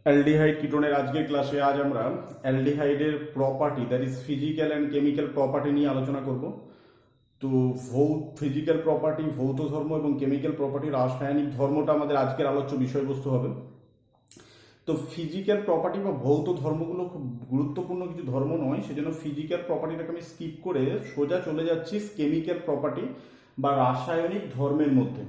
Aldehyde কিটোনের আজকের ক্লাসে আজ আমরা অ্যালডিহাইডের property that is physical and chemical property নিয়ে আলোচনা করব। তো ফিজিক্যাল প্রপার্টি, ভৌত ধর্ম এবং কেমিক্যাল প্রপার্টি, রাসায়নিক ধর্মটা আমাদের আজকের আলোচ্য বিষয়বস্তু হবে। তো ফিজিক্যাল প্রপার্টি বা ভৌত ধর্মগুলো খুব গুরুত্বপূর্ণ কিছু ধর্ম নয়, সেজন্য ফিজিক্যাল প্রপার্টিটাকে আমি স্কিপ করে সোজা চলে যাচ্ছি কেমিক্যাল প্রপার্টি বা রাসায়নিক ধর্মের মধ্যে।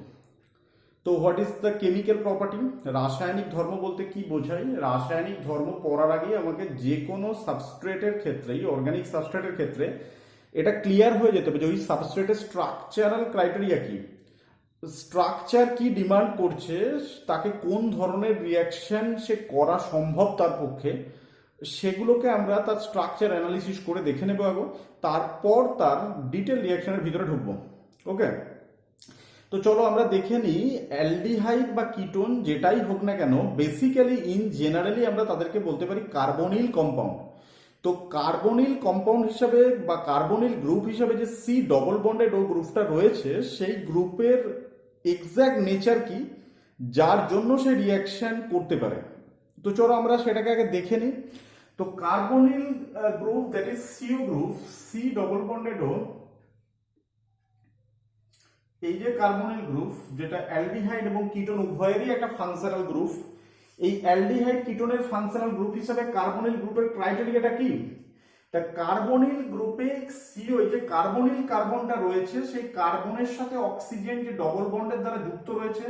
তো what is the chemical property? রাসায়নিক ধর্ম বলতে কি বোঝায়? রাসায়নিক ধর্ম পড়ার আগে আমাকে যে কোনো সাবস্ট্রেটের ক্ষেত্রেই, অর্গানিক সাবস্ট্রেটের ক্ষেত্রে এটা ক্লিয়ার হয়ে যেতে হবে যে ওই সাবস্ট্রেটের স্ট্রাকচারাল ক্রাইটেরিয়া কি, স্ট্রাকচার কি ডিমান্ড করছে, তাকে কোন ধরনের রিয়াকশন সে করা সম্ভব তার পক্ষে, সেগুলোকে আমরা তার স্ট্রাকচার অ্যানালিসিস করে দেখে নেবো আগে, তারপর তার ডিটেল রিয়াকশনের ভিতরে ঢুকবো। ওকে, তো চলো আমরা দেখে নিই অ্যালডিহাইড বা কিটোন যেটাই হোক না কেন, বেসিক্যালি ইন জেনারেলি আমরা তাদেরকে বলতে পারি কার্বনিল কম্পাউন্ড। তো কার্বনিল কম্পাউন্ড হিসাবে বা কার্বনিল গ্রুপ হিসাবে যে সি ডবল বন্ডেড ও গ্রুপটা রয়েছে, সেই গ্রুপের এক্স্যাক্ট নেচার কি, যার জন্য সে রিয়াকশন করতে পারে। তো চলো আমরা সেটাকে আগে দেখে নিই। তো carbonyl group that is C O group, C double bonded O, এই যে কার্বনিল গ্রুপ যেটা অ্যালডিহাইড এবং কিটোন উভয়েরই একটা ফাংশনাল গ্রুপ, এই অ্যালডিহাইড কিটোনের ফাংশনাল গ্রুপ হিসাবে কার্বনিল গ্রুপের ক্রাইটেরিয়াটা কি? তা কার্বনিল গ্রুপে সিও, এই যে কার্বনিল কার্বনটা রয়েছে, সেই কার্বনের সাথে অক্সিজেন যে ডবল বন্ডের দ্বারা যুক্ত রয়েছে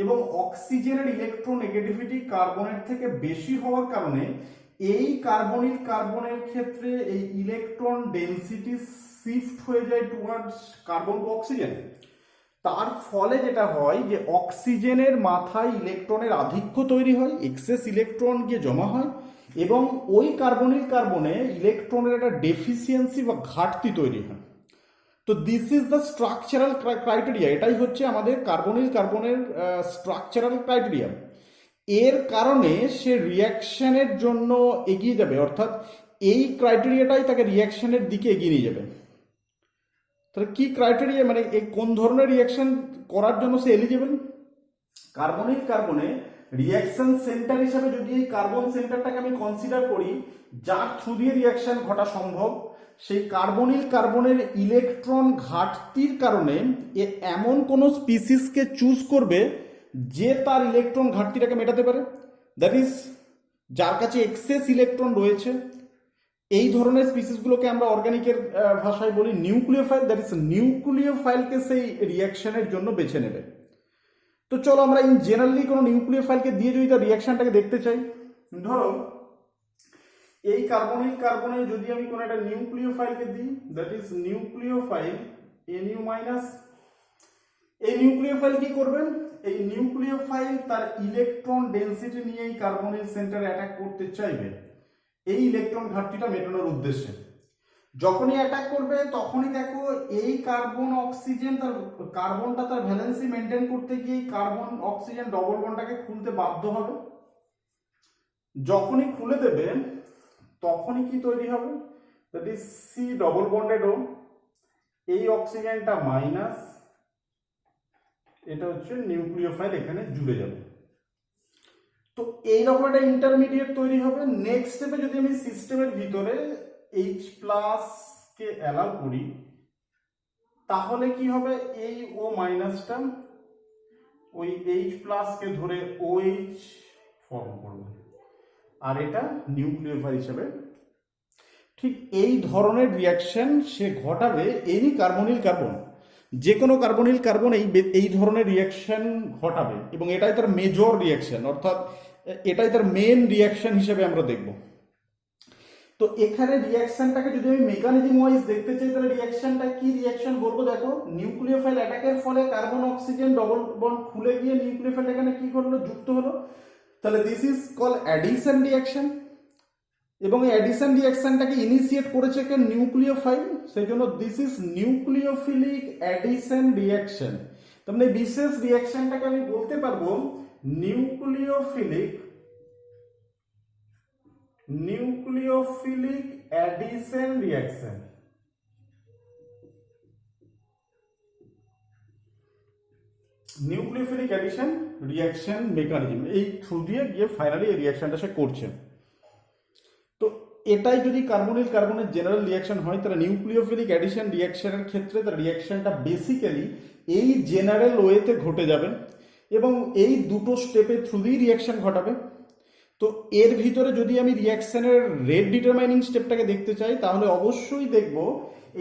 এবং অক্সিজেনের ইলেকট্রোনেগেটিভিটি কার্বনের থেকে বেশি হওয়ার কারণে এই কার্বনিল কার্বনের ক্ষেত্রে এই ইলেকট্রন ডেনসিটি শিফট হয়ে যায় টুয়ার্ডস কার্বন টু অক্সিজেন। তার ফলে যেটা হয় যে অক্সিজেনের মাথায় ইলেকট্রনের আধিক্য তৈরি হয়, এক্সেস ইলেকট্রন গিয়ে জমা হয় এবং ওই কার্বনিল কার্বনে ইলেকট্রনের একটা ডেফিসিয়েন্সি বা ঘাটতি তৈরি হয়। তো this is the structural criteria, এটাই হচ্ছে আমাদের কার্বনিল কার্বনের স্ট্রাকচারাল ক্রাইটেরিয়া। এর কারণে সে রিয়াকশনের জন্য এগিয়ে যাবে, অর্থাৎ এই ক্রাইটেরিয়াটাই তাকে রিয়াকশনের দিকে এগিয়ে নিয়ে যাবে। তাহলে কি ক্রাইটেরিয়া, মানে এই কোন ধরনের রিয়াকশন করার জন্য সে এলিজিবল? কার্বনিল কার্বনে রিয়াকশন সেন্টার হিসাবে যদি এই কার্বন সেন্টারটাকে আমি কনসিডার করি, যার থ্রু দিয়ে রিয়াকশন ঘটা সম্ভব, সেই কার্বনিল কার্বনের ইলেকট্রন ঘাটতির কারণে এ এমন কোনো স্পিসিসকে চুজ করবে যে তার ইলেকট্রন ঘাটতিটাকে মেটাতে পারে, দ্যাট ইজ যার কাছে এক্সেস ইলেকট্রন রয়েছে। এই ধরনের স্পিসিসগুলোকে আমরা অর্গানিকের ভাষায় বলি নিউক্লিওফাইল, দ্যাট ইজ নিউক্লিওফাইলকে সেই রিয়াকশনের জন্য বেছে নেবে। তো চলো আমরা ইন জেনারেলি কোনো নিউক্লিওফাইলকে দিয়ে যদি তার রিয়াকশনটাকে দেখতে চাই, ধরো এই কার্বনিল কার্বনে যদি আমি কোনো একটা নিউক্লিওফাইলকে দিই, that is nucleophile NU minus, এই নিউক্লিওফাইল কি করবেন? এই নিউক্লিওফাইল তার ইলেকট্রন ডেনসিটি নিয়ে এই কার্বনিল সেন্টারে অ্যাটাক করতে চাইবে এই ইলেকট্রন ঘাটতিটা মেটানোর উদ্দেশ্যে। যখনই অ্যাটাক করবে তখনই দেখো এই কার্বন অক্সিজেন, তার কার্বনটা তার ভ্যালেন্সি মেনটেন করতে গিয়ে কার্বন অক্সিজেন ডবল বন্ডটাকে খুলতে বাধ্য হবে। যখনই খুলে দেবে তখনই কি তৈরি হবে? That is C double bonded O, এই অক্সিজেনটা মাইনাস, এটা হচ্ছে নিউক্লিওফাইল এখানে জুড়ে যাবে। তো এইরকম একটা ইন্টারমিডিয়েট তৈরি হবে। নেক্সট স্টেপে যদি আমি সিস্টেমের ভিতরে H প্লাস কে অ্যালাউ করি, তাহলে কি হবে? এই ও মাইনাসটা ওই H প্লাস কে ধরে OH ফর্ম করবে, আর এটা নিউক্লিওফাইল হিসেবে ঠিক এই ধরনের রিয়াকশন সে ঘটাবে। এই কার্বনিল কার্বন, যে কোনো কার্বনিল কার্বন এই ধরনের রিয়াকশন ঘটাবে এবং এটাই তার মেজর রিয়াকশন, অর্থাৎ এটাই তার মেন রিয়াকশন হিসেবে আমরা দেখব। তো এখানে রিয়াকশনটাকে যদি আমি মেকানিজম ওয়াইজ দেখতে চাই, তাহলে রিয়াকশনটা কি রিয়াকশন বলবো? দেখো, নিউক্লিওফাইল অ্যাটাকের ফলে কার্বন অক্সিজেন ডবল বন্ড খুলে গিয়ে নিউক্লিওফাইল এখানে কি করলো? যুক্ত হলো। তাহলে this is call addition reaction, এবং এই অ্যাডিশন রিয়াকশনটাকে ইনিশিয়েট করেছে কে? নিউক্লিওফাইল। সেই জন্য this is nucleophilic addition reaction. তার মানে বিশেষ রিয়াকশনটাকে আমি বলতে পারবো nucleophilic addition reaction. Nucleophilic addition reaction mechanism, এই থ্রু দিয়ে গিয়ে ফাইনালি এই রিয়াকশনটা সে করছে। তো এটাই যদি কার্বনিল কার্বনের জেনারেল রিয়াকশন হয়, তাহলে নিউক্লিওফিলিক অ্যাডিশন রিয়াকশনের ক্ষেত্রে তার রিয়াকশনটা বেসিক্যালি এই জেনারেল ওয়েতে ঘটে যাবে এবং এই দুটো স্টেপের থ্রু দিয়েই রিয়াকশন ঘটাবে। তো এর ভিতরে যদি আমি রিয়াকশনের রেট ডিটারমাইনিং স্টেপটাকে দেখতে চাই, তাহলে অবশ্যই দেখব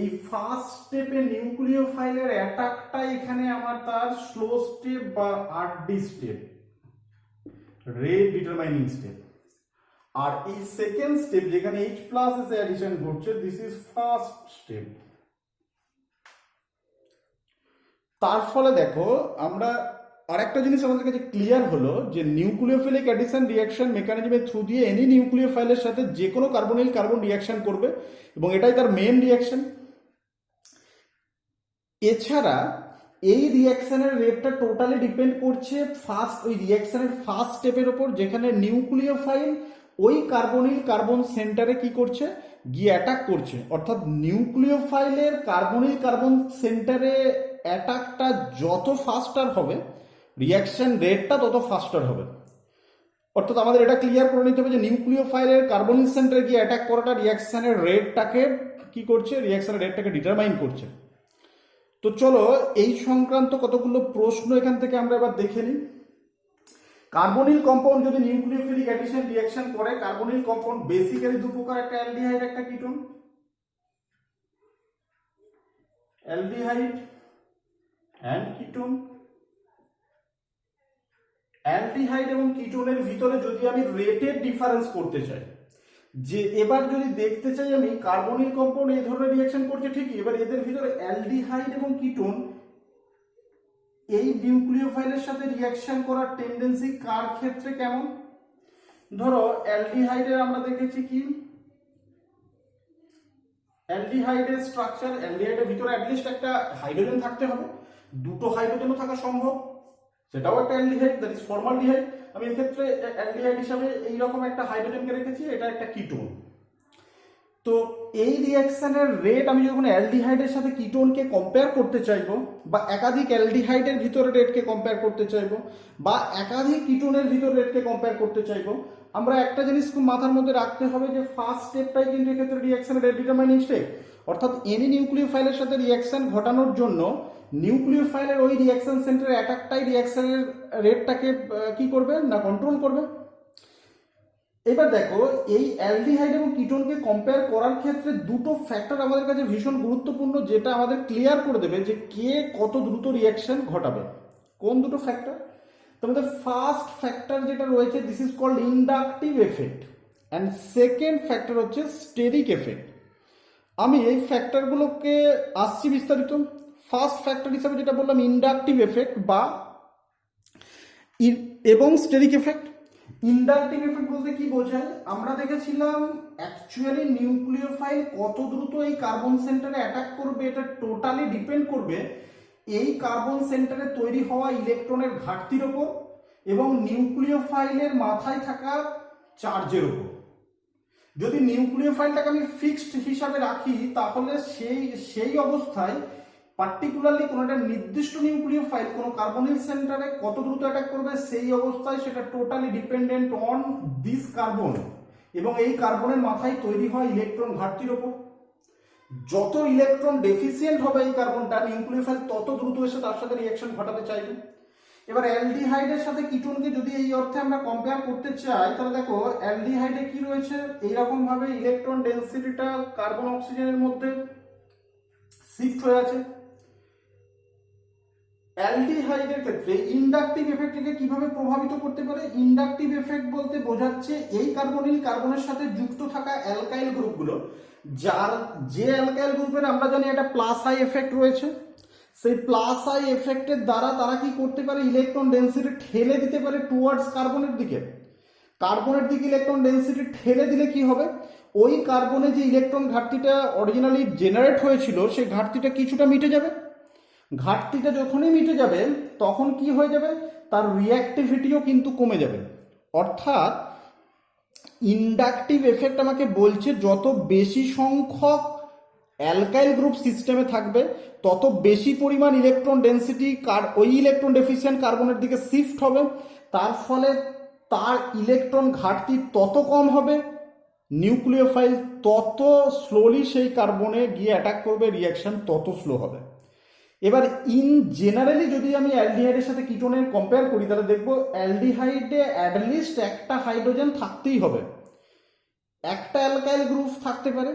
এই ফার্স্ট স্টেপে নিউক্লিওফাইলের অ্যাটাকটা এখানে আমার তার স্লো স্টেপ বা RD step, rate determining step. আর এই সেকেন্ড স্টেপ যেখানে H প্লাস এসে অ্যাডিশন ঘটছে, দিস ইজ ফার্স্ট স্টেপ। তার ফলে দেখো আমরা আরেকটা জিনিস আমাদের কাছে ক্লিয়ার হলো যে নিউক্লিওফিলিক অ্যাডিশন রিয়াকশন মেকানিজমের থ্রু দিয়ে এনি নিউক্লিওফাইলের সাথে যে কোনো কার্বনিল কার্বন রিয়াকশন করবে এবং এটাই তার মেন রিয়াকশন। এছাড়া এই রিয়াকশনের রেটটা টোটালি ডিপেন্ড করছে ওই রিয়াকশনের ফার্স্ট স্টেপের ওপর, যেখানে নিউক্লিওফাইল ওই কার্বনিল কার্বন সেন্টারে কি করছে, গিয়ে অ্যাটাক করছে। অর্থাৎ নিউক্লিওফাইলের কার্বনিল কার্বন সেন্টারে অ্যাটাকটা যত ফাস্টার হবে, রিয়াকশন রেটটা তত ফাস্টার হবে। অর্থাৎ আমাদের এটা ক্লিয়ার করে নিতে হবে যে নিউক্লিওফাইলের কার্বনিল সেন্টারে গিয়ে অ্যাটাক করাটা রিয়াকশনের রেটটাকে কি করছে, রিয়াকশনের রেটটাকে ডিটারমাইন করছে। তো চলো এই সংক্রান্ত কতগুলো প্রশ্ন এখান থেকে আমরা এবার দেখে নিই। কার্বনিল কম্পাউন্ড যদি নিউক্লিওফিলিক অ্যাডিশন রিয়াকশন করে, কার্বনিল কম্পাউন্ড বেসিক্যালি দু প্রকার, একটা অ্যালডিহাইড একটা ketone. Aldehyde and ketone. Aldehyde এবং কিটোনের ভিতরে যদি আমি রেটের ডিফারেন্স করতে চাই, যে এবার যদি দেখতে চাই আমি কার্বনিল কম্পাউন্ড এই ধরনের রিয়াকশন করছে ঠিকই, এবার এদের ভিতরে অ্যালডিহাইড এবং কিটোন এই নিউক্লিওফাইলের সাথে রিয়াকশন করার টেন্ডেন্সি কার ক্ষেত্রে কেমন। ধরো অ্যালডিহাইডের আমরা দেখেছি কি, অ্যালডিহাইডের স্ট্রাকচার, অ্যালডিহাইডের ভিতরে অ্যাটলিস্ট একটা হাইড্রোজেন থাকতে হবে, দুটো হাইড্রোজেনও থাকা সম্ভব, সেটাও একটা অ্যালডিহাইড, দ্যাট ইজ ফর্মালডিহাইড। আমি এক্ষেত্রে অ্যালডিহাইড হিসাবে এইরকম একটা হাইড্রোজেনকে রেখেছি, এটা একটা কিটোন। তো এই রিয়াকশনের রেট আমি যখন অ্যালডিহাইডের সাথে কিটোনকে কম্পেয়ার করতে চাইবো, বা একাধিক অ্যালডিহাইডের ভিতরে রেটকে কম্পেয়ার করতে চাইবো, বা একাধিক কিটোনের ভিতরে রেটকে কম্পেয়ার করতে চাইবো, আমরা একটা জিনিস খুব মাথার মধ্যে রাখতে হবে যে ফার্স্ট স্টেপটাই কিন্তু এক্ষেত্রে রিয়াকশনের রেট ডিটারমাইনিং স্টেপ। অর্থাৎ এনি নিউক্লিওফাইলের সাথে রিয়াকশন ঘটানোর জন্য নিউক্লিওফাইলের ওই রিয়াকশন সেন্টারের অ্যাটাকটাই রিয়াকশনের রেটটাকে কি করবে না, কন্ট্রোল করবে। এবার দেখো এই অ্যালডিহাইড এবং কিটোনকে কম্পেয়ার করার ক্ষেত্রে দুটো ফ্যাক্টর আমাদের কাছে ভীষণ গুরুত্বপূর্ণ, যেটা আমাদের ক্লিয়ার করে দেবে যে কে কত দ্রুত রিয়াকশন ঘটাবে। কোন দুটো ফ্যাক্টর? তোমাদের ফার্স্ট ফ্যাক্টর যেটা রয়েছে, this is called inductive effect, and second factor হচ্ছে স্টেরিক এফেক্ট। আমি এই ফ্যাক্টরগুলোকে আসছি বিস্তারিত। ফার্স্ট ফ্যাক্টর হিসাবে যেটা বললাম ইন্ডাকটিভ এফেক্ট বা এবং স্টেরিক এফেক্ট। ইন্ডাকটিভ এফেক্ট বলতে কি বোঝায়? আমরা দেখেছিলাম অ্যাকচুয়ালি নিউক্লিওফাইল কত দ্রুত এই কার্বন সেন্টারে অ্যাটাক করবে, এটা টোটালি ডিপেন্ড করবে এই কার্বন সেন্টারে তৈরি হওয়া ইলেকট্রনের ঘাটতির ওপর এবং নিউক্লিওফাইলের মাথায় থাকা চার্জের ওপর। যদি নিউক্লিওফাইলটাকে আমি ফিক্সড হিসাবে রাখি, তাহলে সেই অবস্থায় পার্টিকুলারলি কোনো একটা নির্দিষ্ট নিউক্লিওফাইল কোনো কার্বনিল সেন্টারে কত দ্রুত অ্যাটাক করবে, সেই অবস্থায় সেটা totally dependent on this carbon এবং এই কার্বনের মাথায় তৈরি হয় ইলেকট্রন ঘাটতির ওপর। যত ইলেকট্রন ডেফিসিয়েন্ট হবে এই কার্বনটা, নিউক্লিওফাইল তত দ্রুত এসে তার সাথে রিয়াকশন ঘটাতে চাইবে। এবার অ্যালডিহাইডের সাথে কিটোনকে যদি এই অর্থে আমরা কম্পেয়ার করতে চাই, তাহলে দেখো অ্যালডিহাইডে কি রয়েছে, এইরকম ভাবে ইলেকট্রন ডেন্সিটিটা কার্বন অক্সিজেনের মধ্যে শিফট হয়ে আছে। অ্যালডিহাইডের ক্ষেত্রে ইন্ডাকটিভ এফেক্টকে কিভাবে প্রভাবিত করতে পারে? ইন্ডাকটিভ এফেক্ট বলতে বোঝাচ্ছে এই কার্বনিল কার্বনের সাথে যুক্ত থাকা অ্যালকাইল গ্রুপগুলো, যে অ্যালকাইল গ্রুপের আমরা জানি একটা প্লাস আই এফেক্ট রয়েছে, সেই প্লাস আই এফেক্টের দ্বারা তারা কি করতে পারে, ইলেকট্রন ডেন্সিটি ঠেলে দিতে পারে টুয়ার্ডস কার্বনের দিকে। কার্বনের দিকে ইলেকট্রন ডেন্সিটি ঠেলে দিলে কি হবে, ওই কার্বনে যে ইলেকট্রন ঘাটতিটা অরিজিনালি জেনারেট হয়েছিল, সেই ঘাটতিটা কিছুটা মিটে যাবে। ঘাটতিটা যখনই মিটে যাবে তখন কি হয়ে যাবে, তার রিঅ্যাক্টিভিটিও কিন্তু কমে যাবে। অর্থাৎ ইন্ডাকটিভ এফেক্ট আমাকে বলছে যত বেশি সংখ্যক অ্যালকাইল গ্রুপ সিস্টেমে থাকবে তত বেশি পরিমাণ ইলেকট্রন ডেন্সিটি ওই ইলেকট্রন ডেফিসিয়েন্ট কার্বনের দিকে শিফট হবে, তার ফলে তার ইলেকট্রন ঘাটতি তত কম হবে, নিউক্লিওফাইল তত স্লোলি সেই কার্বনে গিয়ে অ্যাটাক করবে, রিয়াকশন তত স্লো হবে। এবার ইন জেনারেলি যদি আমি অ্যালডিহাইডের সাথে কিটোনের কম্পেয়ার করি তাহলে দেখবো অ্যালডিহাইডে অ্যাটলিস্ট একটা হাইড্রোজেন থাকতেই হবে, একটা অ্যালকাইল গ্রুপ থাকতে পারে,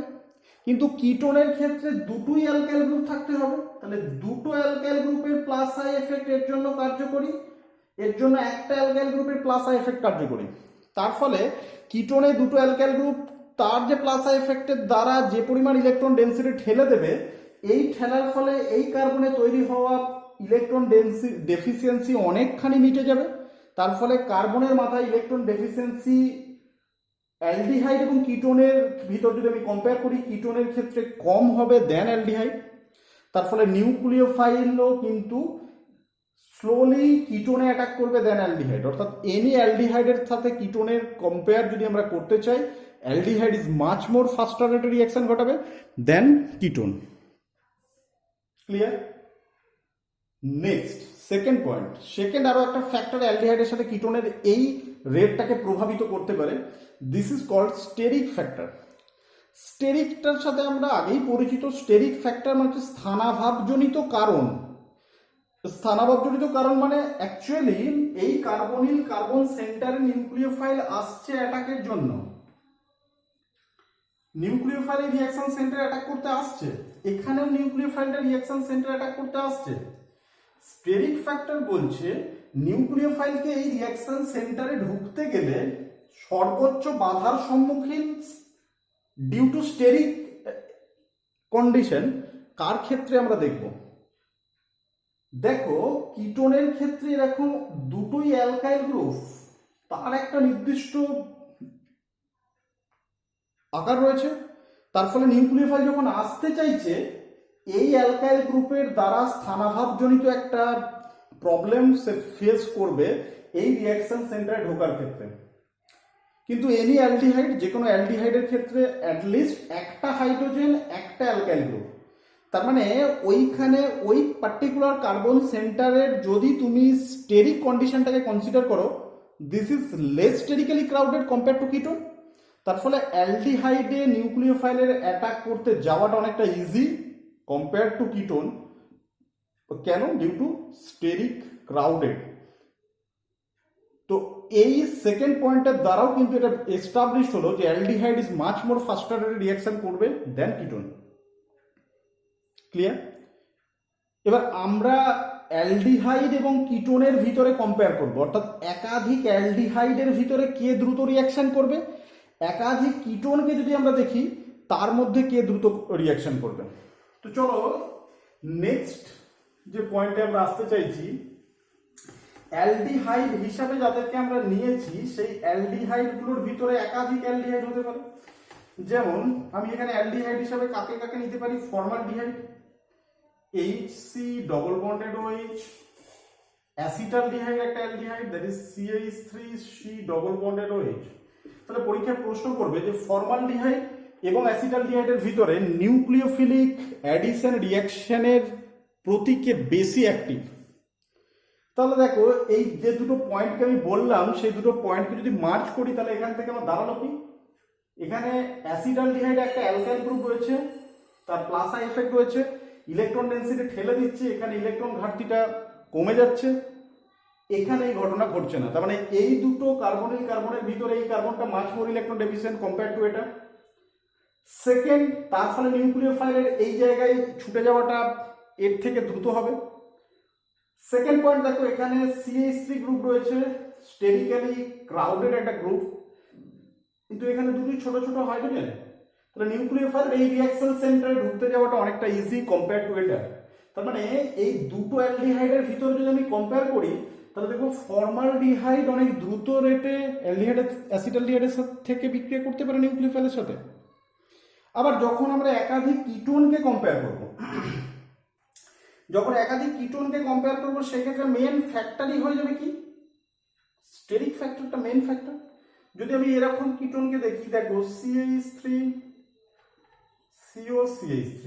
কিন্তু কিটোনের ক্ষেত্রে দুটোই অ্যালকাইল গ্রুপ থাকতে হবে। তাহলে দুটো অ্যালকাইল গ্রুপের প্লাস আই এফেক্ট এর জন্য কার্যকরী, এর জন্য একটা অ্যালকাইল গ্রুপের প্লাস আই এফেক্ট কার্যকরী। তার ফলে কিটোনে দুটো অ্যালকাইল গ্রুপ তার যে প্লাস আই এফেক্টের দ্বারা যে পরিমাণ ইলেকট্রন ডেন্সিটি ঠেলে দেবে, এই ঠেলার ফলে এই কার্বনে তৈরি হওয়া ইলেকট্রন ডেফিসিয়েন্সি অনেকখানি মিটে যাবে। তার ফলে কার্বনের মাথায় ইলেকট্রন ডেফিসিয়েন্সি অ্যালডিহাইড এবং কিটোনের ভিতর যদি আমি কম্পেয়ার করি, কিটোনের ক্ষেত্রে কম হবে দেন অ্যালডিহাইড। তার ফলে নিউক্লিওফাইলও কিন্তু স্লোলি কিটোনে অ্যাটাক করবে দেন অ্যালডিহাইড, অর্থাৎ এনি অ্যালডিহাইডের সাথে কিটোনের কম্পেয়ার যদি আমরা করতে চাই, aldehyde is much more faster রেটে রিয়াকশন ঘটাবে than ketone. Clear? Next second point, second আরো একটা ফ্যাক্টর অ্যালডিহাইডের সাথে কিটোনের এই রেটটাকে প্রভাবিত করতে পারে, this is called steric factor. স্টেরিকটার সাথে আমরা আগেই পরিচিত, স্টেরিক ফ্যাক্টর মানে হচ্ছে স্থানাভাবজনিত কারণ। স্থানাভাবজনিত কারণ মানে অ্যাকচুয়ালি এই কার্বনিল কার্বন সেন্টারে নিউক্লিওফাইল আসছে অ্যাটাকের জন্য, নিউক্লিওফাইল রিঅ্যাকশন সেন্টারে অ্যাটাক করতে আসছে, এখানেও নিউক্লিওফাইলটা রিঅ্যাকশন সেন্টারে অ্যাটাক করতে আসছে। স্টেরিক ফ্যাক্টর বলছে নিউক্লিওফাইলকে এই রিঅ্যাকশন সেন্টারে ঢুকতে গেলে সর্বোচ্চ বাধার সম্মুখীন ডিউ টু স্টেরিক কন্ডিশন কার ক্ষেত্রে আমরা দেখব। দেখো কিটোনের ক্ষেত্রে এরকম দুটোই অ্যালকাইল গ্রুপ, তার একটা নির্দিষ্ট আকার রয়েছে, তার ফলে নিউক্লিওফাইল যখন আসতে চাইছে এই অ্যালকাইল গ্রুপের দ্বারা স্থানাভাবজনিত একটা প্রবলেম সে ফেস করবে এই রিঅ্যাকশন সেন্টারে ঢোকার ক্ষেত্রে। কিন্তু এনি অ্যালডিহাইড, যে কোনো অ্যালডিহাইডের ক্ষেত্রে অ্যাটলিস্ট একটা হাইড্রোজেন একটা অ্যালকাইল গ্রুপ, তার মানে ওইখানে ওই পার্টিকুলার কার্বন সেন্টারের যদি তুমি স্টেরিক কন্ডিশনটাকে কনসিডার করো, this is less sterically crowded compare to ketone. তার ফলে অ্যালডিহাইডে নিউক্লিওফাইলের অ্যাটাক করতে যাওয়াটা অনেকটা ইজি কম্পেয়ার টু কিটোন। কেন? Due to steric crowded. তো এই সেকেন্ড পয়েন্টের দ্বারাও কিন্তু এটা এস্টাবলিশড হলো যে aldehyde is much more ফাস্টার reaction করবে দেন কিটোন। ক্লিয়ার? এবার আমরা অ্যালডিহাইড এবং কিটোনের ভিতরে কম্পেয়ার করব, অর্থাৎ একাধিক অ্যালডিহাইডের ভিতরে কে দ্রুত রিঅ্যাকশন করবে, একাধিক কিটোনকে যদি আমরা দেখি তার মধ্যে কে দ্রুত রিঅ্যাকশন করবে। তো চলো নেক্সট যে পয়েন্টে আমরা আসতে চাইছি, অ্যালডিহাইড হিসাবে যাদেরকে আমরা নিয়েছি সেই অ্যালডিহাইডগুলোর ভিতরে একাধিক অ্যালডিহাইড হতে পারে। যেমন আমি এখানে অ্যালডিহাইড হিসাবে কাকে কাকে নিতে পারি, formaldehyde, HC double bonded OH, acetaldehyde একটা aldehyde, that is CH3C double bonded OH। তাহলে পরীক্ষায় প্রশ্ন করবে যে ফর্মালডিহাইড এবং অ্যাসিটালডিহাইডের ভিতরে নিউক্লিওফিলিক অ্যাডিশন রিঅ্যাকশনের প্রতি কে বেশি অ্যাক্টিভ। তাহলে দেখো এই যে দুটো পয়েন্টকে আমি বললাম সেই দুটো পয়েন্টকে যদি মার্চ করি তাহলে এখান থেকে আমার দাঁড়ালো কি, এখানে অ্যাসিটালডিহাইড একটা অ্যালকাইল গ্রুপ রয়েছে, তার প্লাস আই এফেক্ট রয়েছে, ইলেকট্রন ডেন্সিটি ঠেলে দিচ্ছে, এখানে ইলেকট্রন ঘাটতিটা কমে যাচ্ছে, এখানে এই ঘটনা ঘটছে না। তার মানে এই দুটো কার্বনিল কার্বনের ভিতরে এই কার্বনটা much more electron deficient compare to এটা। সেকেন্ড, তার ফলে নিউক্লিওফাইলের এই জায়গায় ছুটে যাওয়াটা এর থেকে দ্রুত হবে। সেকেন্ড পয়েন্ট দেখো এখানে CH3 গ্রুপ রয়েছে, স্টেরিক্যালি ক্রাউডেড একটা গ্রুপ, কিন্তু এখানে দুটোই ছোট ছোট হাইড্রোজেন, তাহলে নিউক্লিওফাইল এই রিঅ্যাকশন সেন্টারে ঢুকতে যাওয়াটা অনেকটা ইজি কম্পেয়ার টু এটা। তার মানে এই দুটো অ্যালডিহাইডের ভিতরে যদি আমি কম্পেয়ার করি তাহলে দেখো ফর্মালডিহাইড অনেক দ্রুত রেটে অ্যালডিহাইড অ্যাসিটালডিহাইডের থেকে বিক্রিয়া করতে পারে নিউক্লিওফাইলের সাথে। আবার যখন আমরা একাধিক কিটোনকে কম্পেয়ার করব, যখন একাধিক কিটোনকে কম্পেয়ার করবো সেক্ষেত্রে মেন ফ্যাক্টরই হয়ে যাবে কি, স্টেরিক ফ্যাক্টরটা মেন ফ্যাক্টর। যদি আমি এরকম কিটোনকে দেখি, দেখো CH3 COCH3।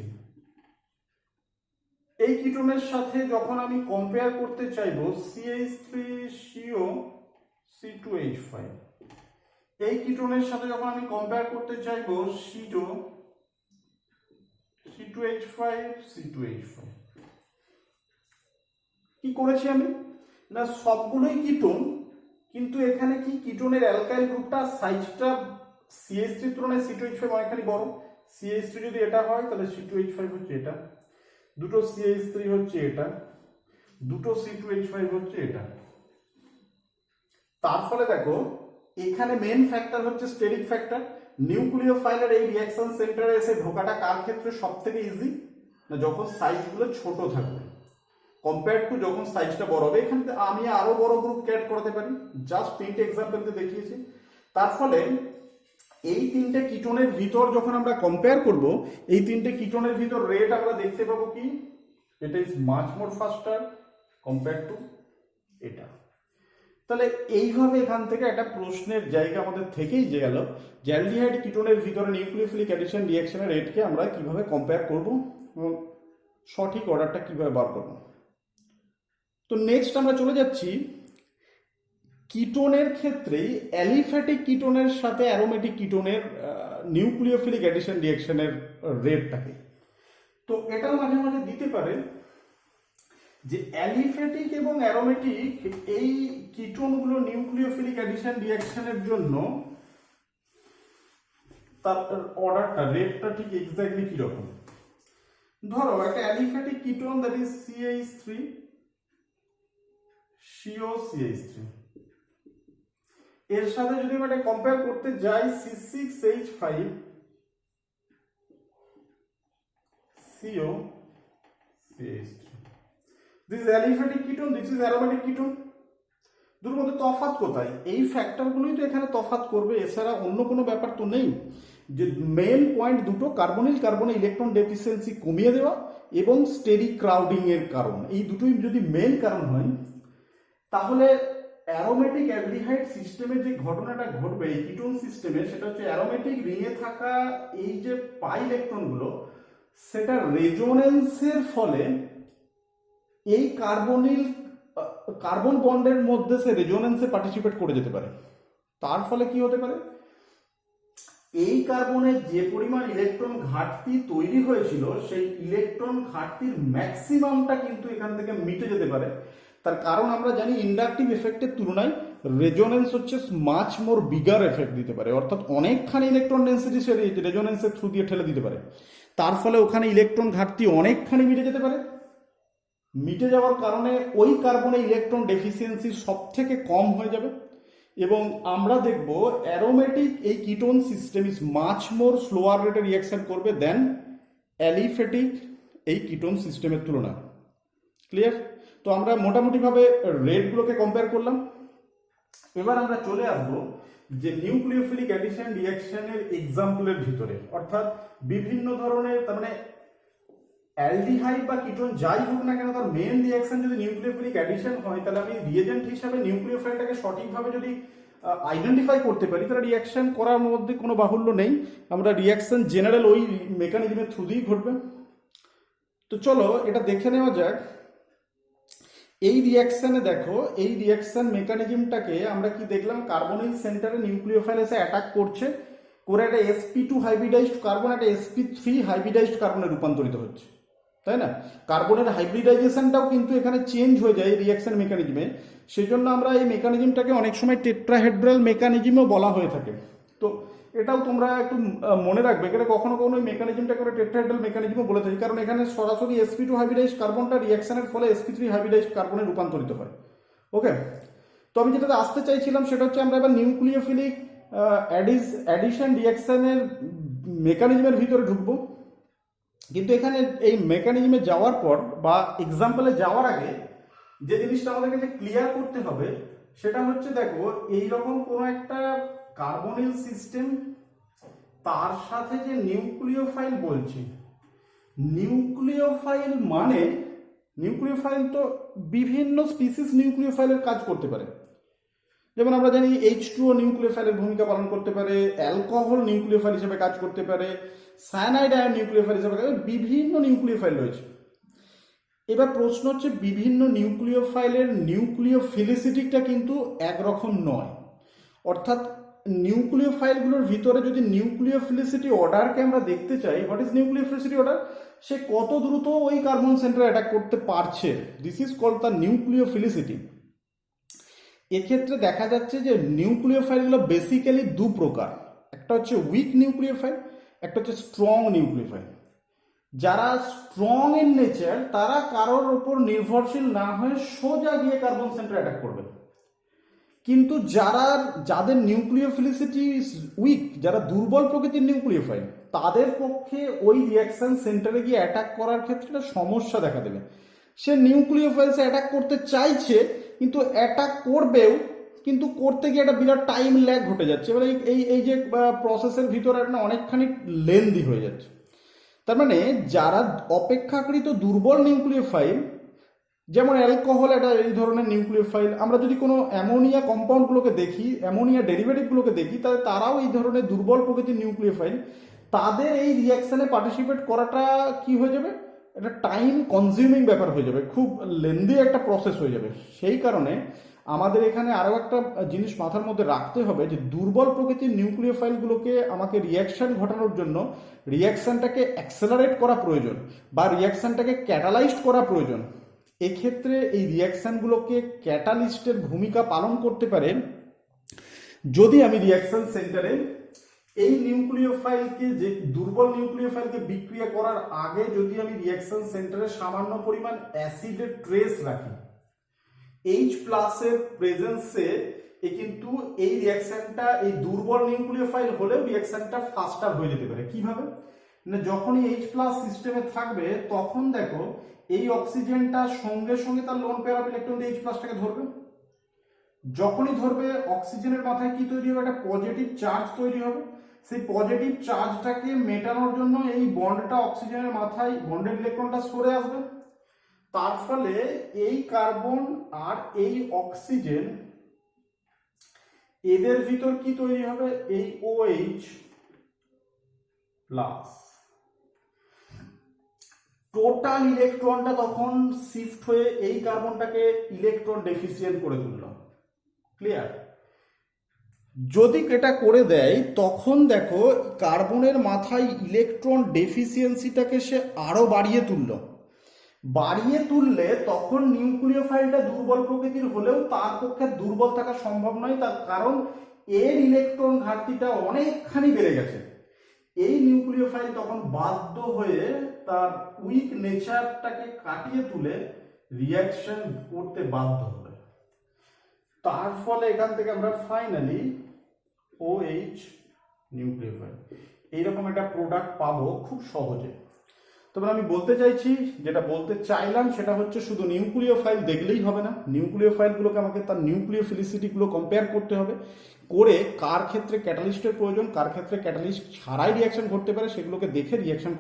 এই কিটোনের সাথে যখন আমি কম্পেয়ার করতে চাইবো CH3CO C2H5, এই কিটোনের সাথে যখন আমি কম্পেয়ার করতে চাইবো C2H5 C2H5, কি করেছি আমি না সবগুলোই কিটোন, কিন্তু এখানে কি কিটোনের অ্যালকাইল গ্রুপটা সাইজটা CH3 তুলনায় C2H5 অনেকখানি বড়। CH3 যদি এটা হয় তাহলে C2H5 হচ্ছে এটা, দুটো CH3 হচ্ছে এটা, দুটো C2H5 হচ্ছে এটা। তার ফলে দেখো এখানে মেন ফ্যাক্টর হচ্ছে স্টেরিক ফ্যাক্টর। নিউক্লিওফাইলের এই রিঅ্যাকশন সেন্টারে এসে ঢোকাটা কার ক্ষেত্রে সব থেকে ইজি না যখন সাইজগুলো ছোট থাকবে কম্পেয়ার টু যখন সাইজটা বড় হবে। এখানে আমি আরো বড় গ্রুপ ক্যাড করাতে পারি, জাস্ট তিনটে এক্সাম্পলতে দেখিয়েছি। তার ফলে এই তিনটে কিটোনের ভিতর যখন আমরা কম্পেয়ার করব, এই তিনটে কিটোনের ভিতর রেট আমরা দেখতে পাবো কি এটা is much more ফাস্টার compare to এটা। তাহলে এইভাবে এখান থেকে একটা প্রশ্নের জায়গা আমাদের থেকেই যে গেল যে অ্যালডিহাইড কিটোনের ভিতরে নিউক্লিওফিলিক অ্যাডিশন রিঅ্যাকশনের রেটকে আমরা কিভাবে কম্পেয়ার করব এবং সঠিক অর্ডারটা কিভাবে বার করব। তো নেক্সট আমরা চলে যাচ্ছি কিটোনের ক্ষেত্রেই অ্যালিফ্যাটিক কিটোনের সাথে অ্যারোমেটিক কিটোনের নিউক্লিওফিলিক অ্যাডিশন রিঅ্যাকশনের রেটটাকে। তো এটাও মাঝে মাঝে দিতে পারে যে অ্যালিফ্যাটিক এবং অ্যারোমেটিক এই কিটোনগুলো নিউক্লিওফিলিক অ্যাডিশন রিঅ্যাকশনের জন্য তার অর্ডারটা রেটটা ঠিক এক্স্যাক্টলি কিরকম। ধরো একটা aliphatic ketone that is CH3 COCH3, এর সাথে যদি আমরা কম্পেয়ার করতে যাই C6H5 COCH3, this is aliphatic ketone, this is aromatic ketone। দুটোর মধ্যে তফাৎ কোথায়? এই ফ্যাক্টরগুলোই তো এখানে তফাৎ করবে, এছাড়া অন্য কোনো ব্যাপার তো নেই। যে মেন পয়েন্ট দুটো কার্বনিল কার্বনে ইলেকট্রন ডেফিসিয়েন্সি কমিয়ে দেওয়া এবং স্টেরিক ক্রাউডিং এর কারণ, এই দুটোই যদি মেন কারণ হয় তাহলে অ্যারোমেটিক অ্যালডিহাইড সিস্টেমে যে ঘটনাটা ঘটবে এই কিটোন সিস্টেমে সেটা হচ্ছে অ্যারোমেটিক রিংয়ে থাকা এই যে পাই ইলেকট্রনগুলো সেটা রেজোনেন্সের ফলে এই কার্বন বন্ডের মধ্যে সে রেজোনেন্সে পার্টিসিপেট করে যেতে পারে। তার ফলে কি হতে পারে এই কার্বনের যে পরিমাণ ইলেকট্রন ঘাটতি তৈরি হয়েছিল সেই ইলেকট্রন ঘাটতির ম্যাক্সিমামটা কিন্তু এখান থেকে মিটে যেতে পারে। তার কারণ আমরা জানি ইন্ডাকটিভ এফেক্টের তুলনায় রেজোনেন্স হচ্ছে মাচ মোর বিগার এফেক্ট দিতে পারে, অর্থাৎ অনেকখানি ইলেকট্রন ডেন্সিটি সে রেজোনেন্সের থ্রু দিয়ে ঠেলে দিতে পারে। তার ফলে ওখানে ইলেকট্রন ঘাটতি অনেকখানি মিটে যেতে পারে। মিটে যাওয়ার কারণে ওই কার্বনে ইলেকট্রন ডেফিসিয়েন্সি সব থেকে কম হয়ে যাবে এবং আমরা দেখব অ্যারোমেটিক এই ketone system is much more slower রেটে রিঅ্যাকশন করবে দেন অ্যালিফ্যাটিক এই কিটোন সিস্টেমের তুলনায়। ক্লিয়ার? তো আমরা মোটামুটিভাবে রেটগুলোকে কম্পেয়ার করলাম। এবার আমরা চলে আসবো যে নিউক্লিওফিলিক অ্যাডিশন রিঅ্যাকশনের এক্সাম্পলের ভিতরে, অর্থাৎ বিভিন্ন ধরনের তার মানে অ্যালডিহাইড বা কিটোন যাই হোক না কেন তার মেন রিঅ্যাকশন যদি নিউক্লিওফিলিক অ্যাডিশন হয় তাহলে আমি রিএজেন্ট হিসাবে নিউক্লিওফাইলটাকে সঠিকভাবে যদি আইডেন্টিফাই করতে পারি তাহলে রিঅ্যাকশন করার মধ্যে কোনো বাহুল্য নেই। আমরা রিঅ্যাকশন জেনারেল ওই মেকানিজমের থ্রু দিয়েই ঘটবে। তো চলো এটা দেখে নেওয়া যাক। এই রিঅ্যাকশনে দেখো এই রিঅ্যাকশন মেকানিজমটাকে আমরা কি দেখলাম, কার্বনিল সেন্টারে নিউক্লিওফাইল এসে অ্যাটাক করছে, করে একটা sp2 হাইব্রিডাইজড কার্বন একটা sp3 হাইব্রিডাইজড কার্বনে রূপান্তরিত হচ্ছে, তাই না? কার্বনের হাইব্রিডাইজেশনটাও কিন্তু এখানে চেঞ্জ হয়ে যায় রিঅ্যাকশন মেকানিজমে। সেই জন্য আমরা এই মেকানিজমটাকে অনেক সময় টেট্রাহেড্রাল মেকানিজমও বলা হয়ে থাকে। তো এটাও তোমরা একটু মনে রাখবে, এখানে কখনো কখনো ওই মেকানিজমটাকে আমরা টেট্রাহেড্রাল মেকানিজমও বলে থাকি, কারণ এখানে সরাসরি sp2 হাইব্রিডাইজড কার্বনটা রিঅ্যাকশনের ফলে sp3 হাইব্রিডাইজড কার্বনে রূপান্তরিত হয়। ওকে, তো আমি যেটাতে আসতে চাইছিলাম সেটা হচ্ছে আমরা এবার নিউক্লিওফিলিক অ্যাডিশন রিঅ্যাকশনের মেকানিজমের ভিতরে ঢুকবো। কিন্তু এখানে এই মেকানিজমে যাওয়ার পর বা এক্সাম্পলে যাওয়ার আগে যে জিনিসটা আমাদের কাছে ক্লিয়ার করতে হবে সেটা হচ্ছে, দেখো এইরকম কোনো একটা কার্বনিল সিস্টেম তার সাথে যে নিউক্লিওফাইল বলছি, নিউক্লিওফাইল মানে নিউক্লিওফাইল তো বিভিন্ন স্পিসিস নিউক্লিওফাইলের কাজ করতে পারে। যেমন আমরা জানি H2O নিউক্লিওফাইলের ভূমিকা পালন করতে পারে, অ্যালকোহল নিউক্লিওফাইল হিসেবে কাজ করতে পারে, সায়ানাইড আয়ন নিউক্লিওফাইল হিসেবে বিভিন্ন নিউক্লিওফাইল রয়েছে। এবার প্রশ্ন হচ্ছে বিভিন্ন নিউক্লিওফাইলের নিউক্লিওফিলিসিটিটা কিন্তু একরকম নয়। অর্থাৎ নিউক্লিওফাইলগুলোর ভিতরে যদি নিউক্লিওফিলিসিটি অর্ডারকে আমরা দেখতে চাই, হোয়াট ইজ নিউক্লিওফিলিসিটি অর্ডার, সে কত দ্রুত ওই কার্বন সেন্টারে অ্যাটাক করতে পারছে, দিস ইজ কল্ড দ্য নিউক্লিওফিলিসিটি। এক্ষেত্রে দেখা যাচ্ছে যে নিউক্লিওফাইলগুলো বেসিক্যালি দু প্রকার, একটা হচ্ছে উইক নিউক্লিওফাইল, একটা হচ্ছে স্ট্রং নিউক্লিওফাইল। যারা স্ট্রং ইন নেচার তারা কারোর ওপর নির্ভরশীল না হয়ে সোজা গিয়ে কার্বন সেন্টারে অ্যাটাক করবে, কিন্তু যাদের নিউক্লিওফিলিসিটি উইক, যারা দুর্বল প্রকৃতির নিউক্লিওফাইল, তাদের পক্ষে ওই রিয়াকশন সেন্টারে গিয়ে অ্যাটাক করার ক্ষেত্রে একটা সমস্যা দেখা দেবে। সে নিউক্লিওফাইলসে অ্যাটাক করতে চাইছে, কিন্তু অ্যাটাক করবেও, কিন্তু করতে গিয়ে একটা বিরাট টাইম ল্যাগ ঘটে যাচ্ছে, মানে এই যে প্রসেসের ভিতরে একটা অনেকখানি লেন্দি হয়ে যাচ্ছে। তার মানে যারা অপেক্ষাকৃত দুর্বল নিউক্লিওফাইল, যেমন অ্যালকোহল একটা এই ধরনের নিউক্লিওফাইল, আমরা যদি কোনো অ্যামোনিয়া কম্পাউন্ডগুলোকে দেখি, অ্যামোনিয়া ডেরিভেটিভগুলোকে দেখি, তাহলে তারাও এই ধরনের দুর্বল প্রকৃতির নিউক্লিওফাইল। তাদের এই রিয়াকশানে পার্টিসিপেট করাটা কি হয়ে যাবে, একটা টাইম কনজিউমিং ব্যাপার হয়ে যাবে, খুব লেন্দি একটা প্রসেস হয়ে যাবে। সেই কারণে আমাদের এখানে আরও একটা জিনিস মাথার মধ্যে রাখতে হবে যে দুর্বল প্রকৃতির নিউক্লিওফাইলগুলোকে আমাকে রিয়াকশান ঘটানোর জন্য রিয়াকশানটাকে অ্যাক্সেলারেট করা প্রয়োজন, বা রিয়াকশানটাকে ক্যাটালাইজড করা প্রয়োজন। এক্ষেত্রে এই রিয়াকশানগুলোকে ক্যাটালিস্টের ভূমিকা পালন করতে পারে যদি আমি রিয়াকশন সেন্টারে এই নিউক্লিওফাইলকে, যে দুর্বল নিউক্লিওফাইলকে বিক্রিয়া করার আগে যদি আমি রিয়াকশন সেন্টারে সামান্য পরিমাণ অ্যাসিডের ট্রেস রাখি, H প্লাসের প্রেজেন্সে কিন্তু এই রিয়াকশনটা, এই দুর্বল নিউক্লিওফাইল হলেও রিয়াকশনটা ফাস্টার হয়ে যেতে পারে। কিভাবে না, যখনই H প্লাস সিস্টেমে থাকবে তখন দেখো এই অক্সিজেনটা সঙ্গে সঙ্গে তার লোন পেয়ার অফ ইলেকট্রন দিয়ে H প্লাসটাকে ধরবে। যখনই ধরবে অক্সিজেনের মাথায় কি তৈরি হবে, একটা পজিটিভ চার্জ তৈরি হবে। সেই পজিটিভ চার্জটাকে মেটানোর জন্য এই বন্ডটা অক্সিজেনের মাথায়, বন্ডেড ইলেকট্রনটা সরে আসবে। তার ফলে এই কার্বন আর এই অক্সিজেন, এদের ভিতর কি তৈরি হবে, এই OH প্লাস। টোটাল ইলেকট্রনটা তখন শিফট হয়ে এই কার্বনটাকে ইলেকট্রন ডেফিসিয়েন্ট করে তুলল। ক্লিয়ার? যদি এটা করে দেয় তখন দেখো কার্বনের মাথায় ইলেকট্রন ডেফিসিয়েন্সিটাকে সে আরো বাড়িয়ে তুললে তখন নিউক্লিওফাইলটা দুর্বল প্রকৃতির হলেও তার পক্ষে দুর্বল থাকা সম্ভব নয়, তার কারণ এর ইলেকট্রন ঘাটতিটা অনেকখানি বেড়ে গেছে। এই নিউক্লিওফাইল তখন বাধ্য হয়ে তার উইক নেচারটাকে কাটিয়ে তুলে রিয়াকশন করতে বাধ্য হবে। তার ফলে এখান থেকে আমরা ফাইনালি OH নিউক্লিওফাইল এইরকম একটা প্রোডাক্ট পাবো খুব সহজে। তবে আমি বলতে চাইছি, যেটা বলতে চাইলাম সেটা হচ্ছে শুধু নিউক্লিওফাইল দেখলেই হবে না, নিউক্লিওফাইলগুলোকে আমাকে তার নিউক্লিওফিলিসিটিগুলো কম্পেয়ার করতে হবে, করে কার ক্ষেত্রে ক্যাটালিস্টের প্রয়োজন, কার ক্ষেত্রে ক্যাটালিস্ট ছাড়াই রিয়াকশন করতে পারে সেগুলোকে দেখে রিয়াকশন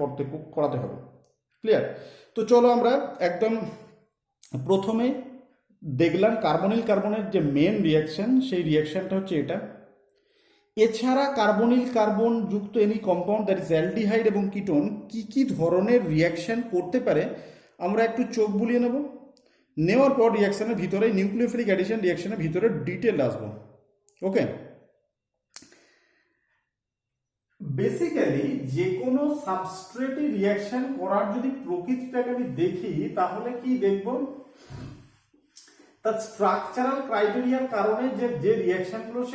করাতে হবে। ক্লিয়ার? তো চলো আমরা একদম প্রথমে দেখলাম কার্বনিল কার্বনের যে মেন রিয়াকশন, সেই রিয়াকশনটা হচ্ছে এটা। এছাড়া কার্বনিল কার্বন যুক্ত any compound, that is aldehyde এবং কিটোন, কি ধরনের রিয়াকশন করতে পারে আমরা একটু চোখ বুলিয়ে নেওয়ার পর রিয়াকশনের ভিতরে, নিউক্লিওফিলিক অ্যাডিশন রিয়াকশনের ভিতরে ডিটেল আসবো। ওকে, বেসিক্যালি যে কোনো সাবস্ট্রেটে রিয়াকশন করার যদি প্রকৃতিটাকে আমি দেখি তাহলে কি দেখব, তার স্ট্রাকচারাল ক্রাইটেরিয়ার কারণে যে রিয়াকশনগুলো সে